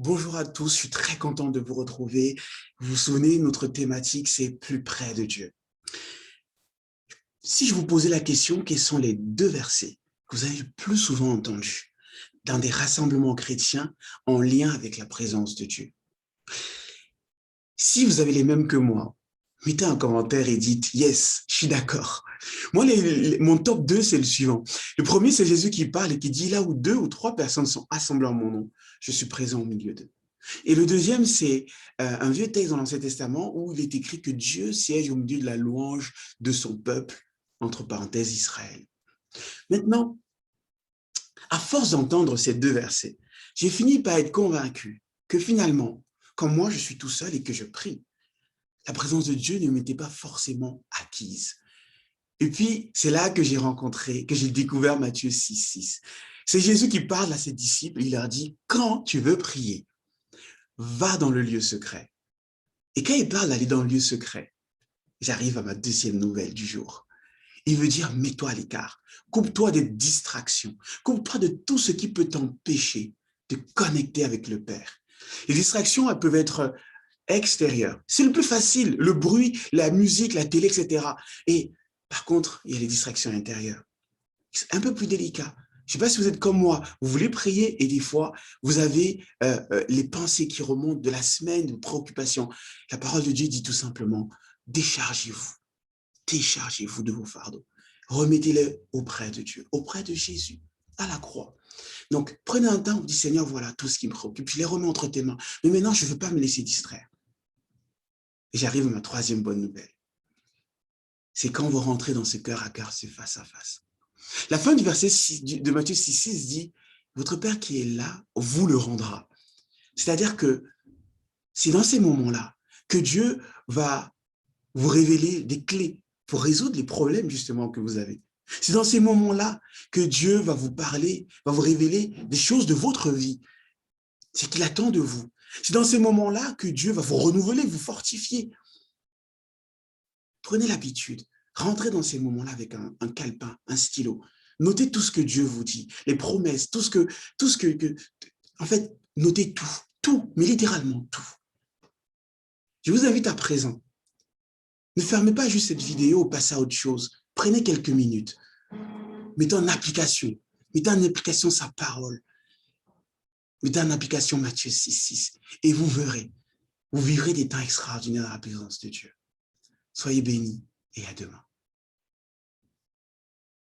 Bonjour à tous, je suis très content de vous retrouver. Vous vous souvenez, notre thématique, c'est plus près de Dieu. Si je vous posais la question, quels sont les deux versets que vous avez le plus souvent entendus dans des rassemblements chrétiens en lien avec la présence de Dieu? Si vous avez les mêmes que moi, mettez un commentaire et dites « Yes, je suis d'accord ». Moi, mon top 2, c'est le suivant. Le premier, c'est Jésus qui parle et qui dit « Là où deux ou trois personnes sont assemblées en mon nom, je suis présent au milieu d'eux ». Et le deuxième, c'est un vieux texte dans l'Ancien Testament où il est écrit que Dieu siège au milieu de la louange de son peuple, entre parenthèses Israël. Maintenant, à force d'entendre ces deux versets, j'ai fini par être convaincu que finalement, quand moi je suis tout seul et que je prie, la présence de Dieu ne m'était pas forcément acquise. Et puis, c'est là que j'ai découvert Matthieu 6,6. C'est Jésus qui parle à ses disciples, il leur dit, quand tu veux prier, va dans le lieu secret. Et quand il parle d'aller dans le lieu secret, j'arrive à ma deuxième nouvelle du jour. Il veut dire, mets-toi à l'écart, coupe-toi des distractions, coupe-toi de tout ce qui peut t'empêcher de connecter avec le Père. Les distractions, elles peuvent être extérieures. C'est le plus facile, le bruit, la musique, la télé, etc. Et par contre, il y a les distractions intérieures. C'est un peu plus délicat. Je ne sais pas si vous êtes comme moi, vous voulez prier et des fois, vous avez les pensées qui remontent de la semaine de préoccupation. La parole de Dieu dit tout simplement, déchargez-vous de vos fardeaux. Remettez-les auprès de Dieu, auprès de Jésus, à la croix. Donc, prenez un temps, vous dites, Seigneur, voilà tout ce qui me préoccupe, je les remets entre tes mains. Mais maintenant, je ne veux pas me laisser distraire. Et j'arrive à ma troisième bonne nouvelle. C'est quand vous rentrez dans ce cœur à cœur, ce face à face. La fin du verset 6, de Matthieu 6,6 dit, votre Père qui est là vous le rendra. C'est-à-dire que c'est dans ces moments-là que Dieu va vous révéler des clés pour résoudre les problèmes justement que vous avez. C'est dans ces moments-là que Dieu va vous parler, va vous révéler des choses de votre vie, ce qu'il attend de vous. C'est dans ces moments-là que Dieu va vous renouveler, vous fortifier. Prenez l'habitude, rentrez dans ces moments-là avec un calepin, un stylo. Notez tout ce que Dieu vous dit, les promesses, en fait, notez tout, mais littéralement tout. Je vous invite à présent, ne fermez pas juste cette vidéo ou passez à autre chose. Prenez quelques minutes, mettez en application sa parole, mettez en application Matthieu 6,6 et vous verrez, vous vivrez des temps extraordinaires dans la présence de Dieu. Soyez bénis et à demain.